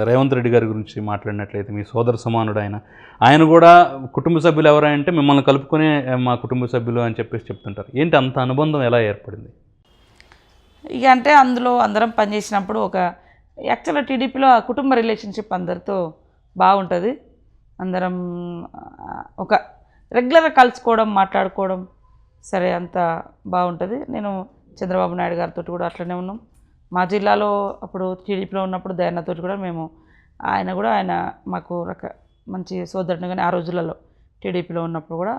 రేవంత్ రెడ్డి గారి గురించి మాట్లాడినట్లయితే మీ సోదర సమానుడు ఆయన కూడా కుటుంబ సభ్యులు ఎవరంటే మిమ్మల్ని కలుపుకునే మా కుటుంబ సభ్యులు అని చెప్పేసి చెప్తుంటారు. ఏంటి అంత అనుబంధం ఎలా ఏర్పడింది? ఇక అంటే అందులో అందరం పనిచేసినప్పుడు ఒక యాక్చువల్గా టీడీపీలో కుటుంబ రిలేషన్షిప్ అందరితో బాగుంటుంది. అందరం ఒక రెగ్యులర్గా కలుసుకోవడం, మాట్లాడుకోవడం సరే అంత బాగుంటుంది. నేను చంద్రబాబు నాయుడు గారితో కూడా అట్లనే ఉన్నాం. మా జిల్లాలో అప్పుడు టీడీపీలో ఉన్నప్పుడు దయాన్నతో కూడా ఆయన మాకు మంచి సోదరునిగానే ఆ రోజులలో టీడీపీలో ఉన్నప్పుడు కూడా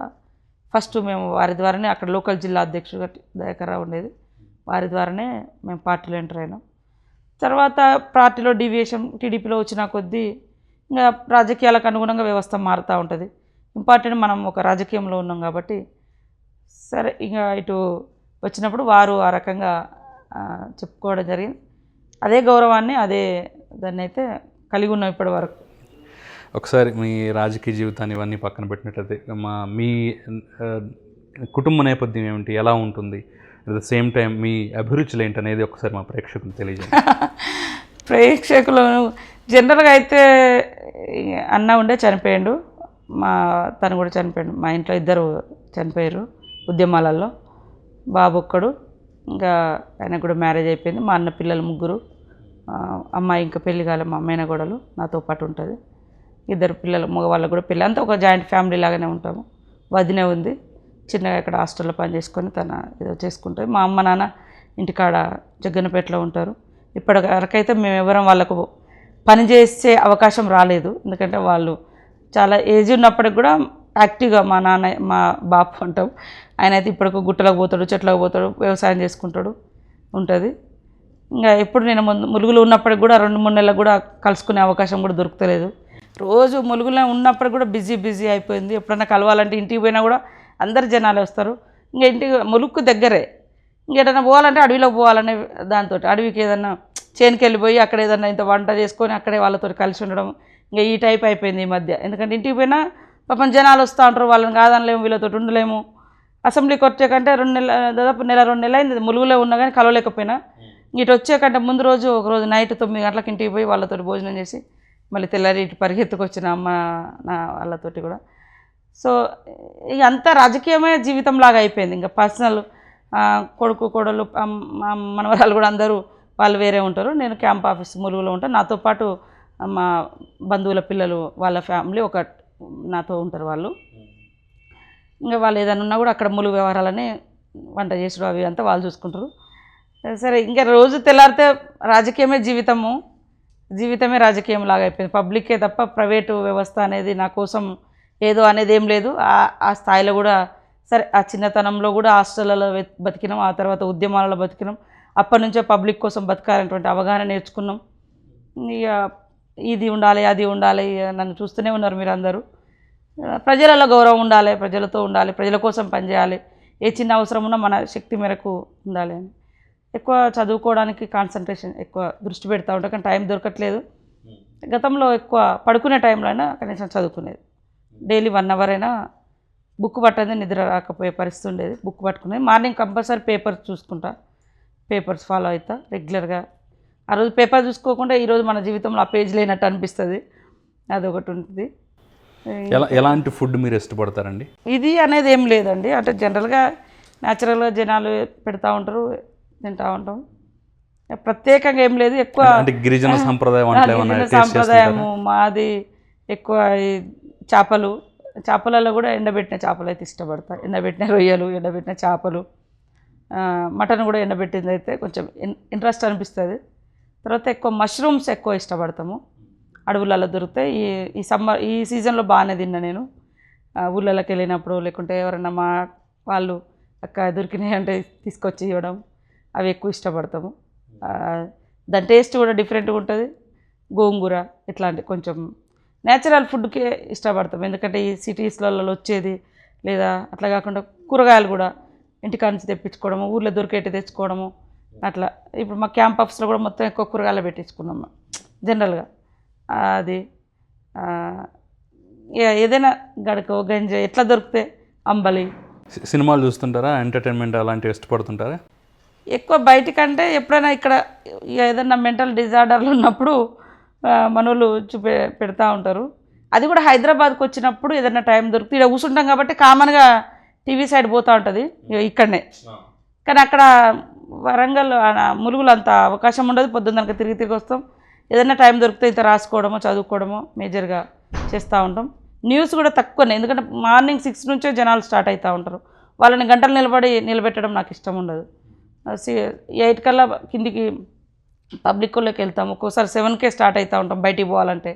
ఫస్ట్ మేము వారి ద్వారానే అక్కడ లోకల్ జిల్లా అధ్యక్షుడిగా దయాకర్రావు ఉండేది, వారి ద్వారానే మేము పార్టీలో ఎంటర్ అయినాం. తర్వాత పార్టీలో డీవియేషన్ టీడీపీలో వచ్చిన కొద్దీ ఇంకా రాజకీయాలకు అనుగుణంగా వ్యవస్థ మారుతూ ఉంటుంది. ఇంపార్టెంట్ మనం ఒక రాజకీయంలో ఉన్నాం కాబట్టి సరే ఇంకా ఇటు వచ్చినప్పుడు వారు ఆ రకంగా చెప్పుకోవడం జరిగింది. అదే గౌరవాన్ని దాన్ని అయితే కలిగి ఉన్నాం ఇప్పటి వరకు. ఒకసారి మీ రాజకీయ జీవితాన్ని ఇవన్నీ పక్కన పెట్టినట్లయితే మీ కుటుంబ నేపథ్యం ఏమిటి, ఎలా ఉంటుంది, అట్ ద సేమ్ టైం మీ అభిరుచులు ఏంటి అనేది ఒకసారి మా ప్రేక్షకులు తెలియజేయండి. ప్రేక్షకులు జనరల్గా అయితే అన్న ఉండే చనిపోయాడు, తను కూడా చనిపోయాడు. మా ఇంట్లో ఇద్దరు చనిపోయారు ఉద్యమాలలో, బాబు ఒక్కడు, ఇంకా ఆయనకు కూడా మ్యారేజ్ అయిపోయింది. మా అన్న పిల్లలు 3, అమ్మాయి ఇంకా పెళ్లి కాలే, మా అమ్మాయిన గొడవలు నాతో పాటు ఉంటుంది. ఇద్దరు పిల్లలు మగవాళ్ళకు కూడా పెళ్ళి, అంతా ఒక జాయింట్ ఫ్యామిలీ లాగానే ఉంటాము. వదినే ఉంది, చిన్నగా ఇక్కడ హాస్టల్లో పని చేసుకొని తన ఏదో చేసుకుంటుంది. మా అమ్మ నాన్న ఇంటికాడ జగ్గన్నపేటలో ఉంటారు. ఇప్పటి వరకైతే మేము ఎవరం వాళ్ళకు పని చేసే అవకాశం రాలేదు, ఎందుకంటే వాళ్ళు చాలా ఏజ్ ఉన్నప్పటికి కూడా యాక్టివ్గా మా నాన్న మా బాపు అంటాం, ఆయన అయితే ఇప్పటికి గుట్టలకు పోతాడు, చెట్లకు పోతాడు, వ్యవసాయం చేసుకుంటాడు ఉంటుంది. ఇంకా ఎప్పుడు నేను ములుగులో ఉన్నప్పటికి కూడా 2-3 నెలలకు కూడా కలుసుకునే అవకాశం కూడా దొరుకుతలేదు. రోజు ములుగులో ఉన్నప్పటికి కూడా బిజీ అయిపోయింది. ఎప్పుడైనా కలవాలంటే ఇంటికి పోయినా కూడా అందరు జనాలు వస్తారు. ఇంకా ఇంటికి ములుగుకు దగ్గరే, ఇంకేదైనా పోవాలంటే అడవిలోకి పోవాలనే దాంతో అడవికి ఏదన్నా చేనుకి వెళ్ళిపోయి అక్కడ ఏదన్నా ఇంత వంట చేసుకొని అక్కడే వాళ్ళతో కలిసి ఉండడం ఇంకా ఈ టైప్ అయిపోయింది ఈ మధ్య. ఎందుకంటే ఇంటికి పోయినా పాపం జనాలు వస్తూ ఉంటారు, వాళ్ళని కాదనలేము, వీళ్ళతో ఉండలేము. అసెంబ్లీకి వచ్చాకంటే 2 నెలలు దాదాపు 1-2 నెలలు అయింది ములుగులో ఉన్నా కానీ కలవలేకపోయినా. ఇటు వచ్చాకంటే ముందు రోజు ఒకరోజు నైట్ 9 గంటలకు ఇంటికి పోయి వాళ్ళతో భోజనం చేసి మళ్ళీ తెల్లారి ఇటు పరిగెత్తుకొచ్చిన అమ్మ నా వాళ్ళతోటి కూడా. సో ఇక అంతా రాజకీయమే జీవితంలాగా అయిపోయింది. ఇంకా పర్సనల్ కొడుకు కోడలు మనవరాలు కూడా అందరూ వాళ్ళు వేరే ఉంటారు. నేను క్యాంప్ ఆఫీస్ ములుగులో ఉంటాను. నాతో పాటు మా బంధువుల పిల్లలు వాళ్ళ ఫ్యామిలీ నాతో ఉంటారు. వాళ్ళు ఇంకా వాళ్ళు ఏదైనా ఉన్నా కూడా అక్కడ ములుగు వ్యవహారాలని వంట చేసుడు అవి అంతా వాళ్ళు చూసుకుంటారు. సరే ఇంకా రోజు తెల్లారితే జీవితమే రాజకీయం లాగా అయిపోయింది. పబ్లిక్కే తప్ప ప్రైవేటు వ్యవస్థ అనేది నా కోసం ఏదో అనేది ఏం లేదు. ఆ స్థాయిలో కూడా సరే ఆ చిన్నతనంలో కూడా హాస్టల్లో బతికినాం, ఆ తర్వాత ఉద్యమాలలో బతికినాం. అప్పటి నుంచే పబ్లిక్ కోసం బతకాలనేటువంటి అవగాహన నేర్చుకున్నాం. ఇక ఇది ఉండాలి అది ఉండాలి, నన్ను చూస్తూనే ఉన్నారు మీరందరూ. ప్రజలలో గౌరవం ఉండాలి, ప్రజలతో ఉండాలి, ప్రజల కోసం పనిచేయాలి, ఏ చిన్న అవసరం ఉన్నా మన శక్తి మేరకు ఉండాలి అని ఎక్కువ చదువుకోవడానికి కాన్సన్ట్రేషన్ ఎక్కువ దృష్టి పెడతా ఉంటాం. కానీ టైం దొరకట్లేదు. గతంలో ఎక్కువ పడుకునే టైంలో అయినా కనీసం చదువుకునేది, డైలీ 1 అవర్ అయినా బుక్ పట్టేది, నిద్ర రాకపోయే పరిస్థితి ఉండేది. బుక్ పట్టుకునేది, మార్నింగ్ కంపల్సరీ పేపర్స్ చూసుకుంటా, పేపర్స్ ఫాలో అవుతా రెగ్యులర్గా. ఆ రోజు పేపర్ చూసుకోకుండా ఈరోజు మన జీవితంలో ఆ పేజ్ లేనట్టు అనిపిస్తుంది, అదొకటి ఉంటుంది. ఎలాంటి ఫుడ్ మీరు ఇష్టపడతారండి? ఇది అనేది ఏం లేదండి, అంటే జనరల్గా న్యాచురల్గా జనాలు పెడతా ఉంటారు, తింటూ ఉంటాం. ప్రత్యేకంగా ఏం లేదు. ఎక్కువ గిరిజన సంప్రదాయము మాది. ఎక్కువ చేపలలో కూడా ఎండబెట్టిన చేపలు అయితే ఇష్టపడతా, ఎండబెట్టిన రొయ్యలు, ఎండబెట్టిన చేపలు, మటన్ కూడా ఎండబెట్టింది అయితే కొంచెం ఇంట్రెస్ట్ అనిపిస్తుంది. తర్వాత ఎక్కువ మష్రూమ్స్ ఎక్కువ ఇష్టపడతాము, అడవులలో దొరుకుతాయి. ఈ సీజన్లో బాగానే తిన్నా నేను. ఊళ్ళలోకి వెళ్ళినప్పుడు లేకుంటే ఎవరైనా మా వాళ్ళు అక్క దొరికినాయి అంటే తీసుకొచ్చి ఇవ్వడం, అవి ఎక్కువ ఇష్టపడతాము. దాని టేస్ట్ కూడా డిఫరెంట్గా ఉంటుంది. గోంగూర ఇట్లాంటి కొంచెం నేచురల్ ఫుడ్కే ఇష్టపడతాం. ఎందుకంటే ఈ సిటీస్లలో వచ్చేది లేదా అట్లా కాకుండా కూరగాయలు కూడా ఇంటికాడ నుంచి తెప్పించుకోవడము, ఊళ్ళో దొరికేటి తెచ్చుకోవడము అట్లా. ఇప్పుడు మా క్యాంప్ ఆఫీస్లో కూడా మొత్తం ఎక్కువ కూరగాయలు పెట్టించుకున్నాము జనరల్గా. అది ఏదైనా గడకో గంజ ఎట్లా దొరికితే అంబలి. సినిమాలు చూస్తుంటారా, ఎంటర్టైన్మెంట్ అలాంటివి ఇష్టపడుతుంటారా? ఎక్కువ బయటికంటే ఎప్పుడైనా ఇక్కడ ఏదైనా మెంటల్ డిజార్డర్లు ఉన్నప్పుడు మనోళ్ళు పెడతా ఉంటారు. అది కూడా హైదరాబాద్కి వచ్చినప్పుడు ఏదైనా టైం దొరికితే ఇక్కడ కూర్చుంటాం కాబట్టి కామన్గా టీవీ సైడ్ పోతూ ఉంటుంది ఇక్కడనే. కానీ అక్కడ వరంగల్ ములుగులు అంత అవకాశం ఉండదు. పొద్దున్న తిరిగి వస్తాం. ఏదైనా టైం దొరికితే ఇంత రాసుకోవడమో చదువుకోవడమో మేజర్గా చేస్తూ ఉంటాం. న్యూస్ కూడా తక్కువనే, ఎందుకంటే మార్నింగ్ 6 నుంచే జనాలు స్టార్ట్ అవుతూ ఉంటారు. వాళ్ళని గంటలు నిలబెట్టడం నాకు ఇష్టం ఉండదు. 8 కల్లా కిందికి పబ్లిక్ వాళ్ళకి వెళ్తాం. ఒక్కోసారి 7కే స్టార్ట్ అవుతూ ఉంటాం బయటికి పోవాలంటే.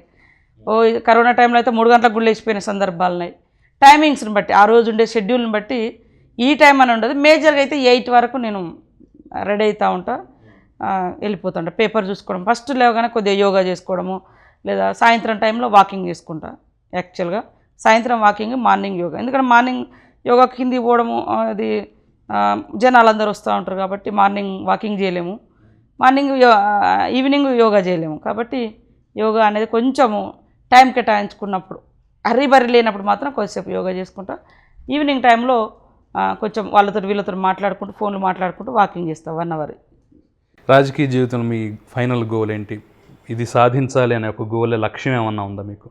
కరోనా టైంలో అయితే 3 గంటలకు గుళ్ళు వేసిపోయిన సందర్భాలు ఉన్నాయి. టైమింగ్స్ని బట్టి, ఆ రోజు ఉండే షెడ్యూల్ని బట్టి ఈ టైం అని ఉండదు. మేజర్గా అయితే 8 వరకు నేను రెడీ అవుతూ ఉంటా, వెళ్ళిపోతుంటా. పేపర్ చూసుకోవడం, ఫస్ట్ లేవగానే కొద్దిగా యోగా చేసుకోవడము, లేదా సాయంత్రం టైంలో వాకింగ్ చేసుకుంటా. యాక్చువల్గా సాయంత్రం వాకింగ్, మార్నింగ్ యోగా. ఎందుకంటే మార్నింగ్ యోగా కిందికి పోవడము, అది జనాలు అందరూ వస్తూ ఉంటారు కాబట్టి మార్నింగ్ వాకింగ్ చేయలేము, ఈవినింగ్ యోగా చేయలేము. కాబట్టి యోగా అనేది కొంచెము టైం కేటాయించుకున్నప్పుడు, హర్రీ లేనప్పుడు మాత్రం కొద్దిసేపు యోగా చేసుకుంటా. ఈవినింగ్ టైంలో కొంచెం వీళ్ళతో మాట్లాడుకుంటూ, ఫోన్లు మాట్లాడుకుంటూ వాకింగ్ చేస్తాం 1 అవర్. రాజకీయ జీవితంలో మీ ఫైనల్ గోల్ ఏంటి? ఇది సాధించాలి అనే ఒక గోల్, లక్ష్యం ఏమన్నా ఉందా మీకు?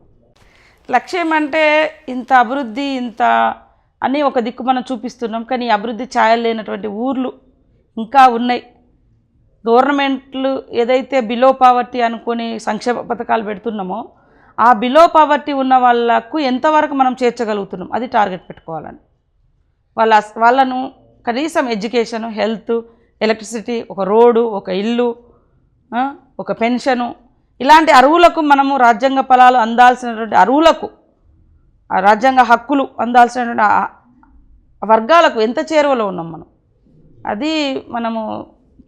లక్ష్యం అంటే ఇంత అభివృద్ధి, ఇంత అన్నీ ఒక దిక్కు మనం చూపిస్తున్నాం, కానీ అభివృద్ధి ఛాయలు లేనటువంటి ఊర్లు ఇంకా ఉన్నాయి. గవర్నమెంట్లు ఏదైతే బిలో పావర్టీ అనుకొని సంక్షేమ పథకాలు పెడుతున్నామో, ఆ బిలో పావర్టీ ఉన్న వాళ్ళకు ఎంతవరకు మనం చేర్చగలుగుతున్నాం, అది టార్గెట్ పెట్టుకోవాలని. వాళ్ళను కనీసం ఎడ్యుకేషను, హెల్త్, ఎలక్ట్రిసిటీ, ఒక రోడ్డు, ఒక ఇల్లు, ఒక పెన్షను, ఇలాంటి అర్హులకు మనము రాజ్యాంగ ఫలాలు అందాల్సినటువంటి అర్హులకు, ఆ రాజ్యాంగ హక్కులు అందాల్సినటువంటి వర్గాలకు ఎంత చేరువలో ఉన్నాం మనం, అది మనము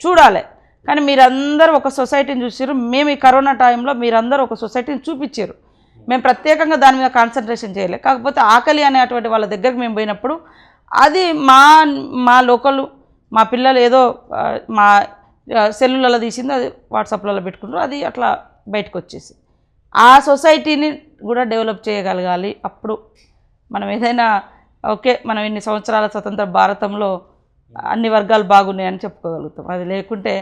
చూడాలి. కానీ మీరందరూ ఒక సొసైటీని చూసారు. మేము ఈ కరోనా టైంలో మీరందరూ ఒక సొసైటీని చూపించారు. మేము ప్రత్యేకంగా దాని మీద కాన్సన్ట్రేషన్ చేయలేదు. కాకపోతే ఆకలి అనేటువంటి వాళ్ళ దగ్గరికి మేము పోయినప్పుడు అది మా లోకల్, మా పిల్లలు ఏదో మా సెల్లులలో తీసింది, అది వాట్సాప్లలో పెట్టుకుంటారు, అది అట్లా బయటకు వచ్చేసి ఆ సొసైటీని కూడా డెవలప్ చేయగలగాలి. అప్పుడు మనం ఏదైనా ఓకే, మనం ఇన్ని సంవత్సరాల స్వతంత్ర భారతంలో అన్ని వర్గాలు బాగున్నాయని చెప్పుకోగలుగుతాం. అది లేకుంటే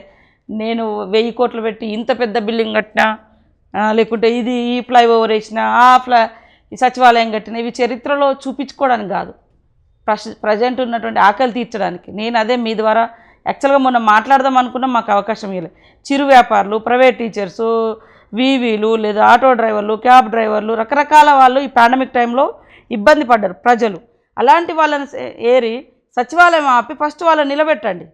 నేను 1000 కోట్లు పెట్టి ఇంత పెద్ద బిల్డింగ్ కట్టినా, లేకుంటే ఈ ఫ్లైఓవర్ వేసినా, ఈ సచివాలయం కట్టినా, ఇవి చరిత్రలో చూపించుకోవడానికి కాదు, ప్రజెంట్ ఉన్నటువంటి ఆకలి తీర్చడానికి. నేను అదే మీ ద్వారా యాక్చువల్గా మొన్న మాట్లాడదాం అనుకున్నా, మాకు అవకాశం ఇవ్వలేదు. చిరు వ్యాపారులు, ప్రైవేట్ టీచర్సు, వీవీలు, లేదా ఆటో డ్రైవర్లు, క్యాబ్ డ్రైవర్లు, రకరకాల వాళ్ళు ఈ పాండమిక్ టైంలో ఇబ్బంది పడ్డారు ప్రజలు. అలాంటి వాళ్ళని ఏరి సచివాలయం ఆపి ఫస్ట్ వాళ్ళని నిలబెట్టండి.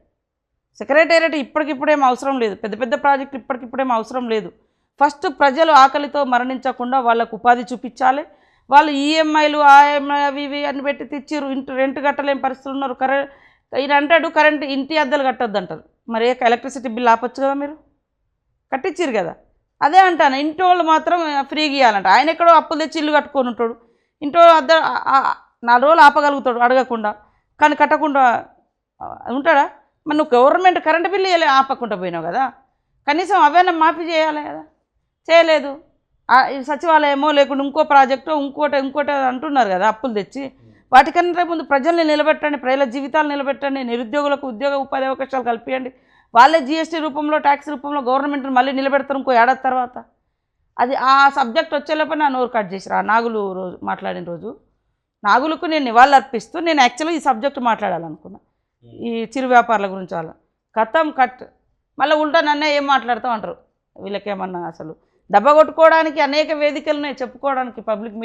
సెక్రటేరియట్ ఇప్పటికిప్పుడేం అవసరం లేదు, పెద్ద పెద్ద ప్రాజెక్టులు ఇప్పటికిప్పుడేం అవసరం లేదు. ఫస్ట్ ప్రజలు ఆకలితో మరణించకుండా వాళ్ళకు ఉపాధి చూపించాలి. వాళ్ళు ఈఎంఐలు, అవి ఇవి అని పెట్టి తెచ్చిర్రు, రెంట్ కట్టలేని పరిస్థితులు ఉన్నారు. ఈయన అంటాడు కరెంట్ ఇంటి అద్దెలు కట్టొద్దు అంటారు. మరి ఎలక్ట్రిసిటీ బిల్ ఆపొచ్చు కదా, మీరు కట్టించారు కదా. అదే అంటాను, ఇంటి వాళ్ళు మాత్రం ఫ్రీగా ఇవ్వాలంట. ఆయన ఎక్కడో అప్పులు తెచ్చి ఇల్లు కట్టుకొని ఉంటాడు, ఇంట్లో అద్దె 4 రోజులు ఆపగలుగుతాడు అడగకుండా, కానీ కట్టకుండా ఉంటాడా? మరి నువ్వు గవర్నమెంట్ కరెంటు బిల్లు ఆపకుండా పోయినావు కదా, కనీసం అవైనా మాఫీ చేయాలి కదా, చేయలేదు. సచివాలయమో లేకుండా ఇంకో ప్రాజెక్టు ఇంకోటి అంటున్నారు కదా అప్పులు తెచ్చి. వాటికన్నా ముందు ప్రజల్ని నిలబెట్టండి, ప్రజల జీవితాలు నిలబెట్టండి, నిరుద్యోగులకు ఉద్యోగ ఉపాధి అవకాశాలు కల్పించండి. వాళ్ళే జీఎస్టీ రూపంలో, ట్యాక్స్ రూపంలో గవర్నమెంట్ని మళ్ళీ నిలబెడతారు ఇంకో ఏడాది తర్వాత. అది ఆ సబ్జెక్ట్ వచ్చేలోపే నా నోరు కట్ చేసిరా. నాగులు రోజు మాట్లాడిన రోజు నాగులకు నేను నివాళులు అర్పిస్తూ నేను యాక్చువల్గా ఈ సబ్జెక్ట్ మాట్లాడాలనుకున్నా, ఈ చిరు వ్యాపారాల గురించి. వాళ్ళ కథం కట్ మళ్ళీ ఉల్టా నన్నే ఏం మాట్లాడుతూ అంటారు. వీళ్ళకేమన్నా అసలు దెబ్బ కొట్టుకోవడానికి అనేక వేదికలు ఉన్నాయి, చెప్పుకోవడానికి పబ్లిక్ మీటింగ్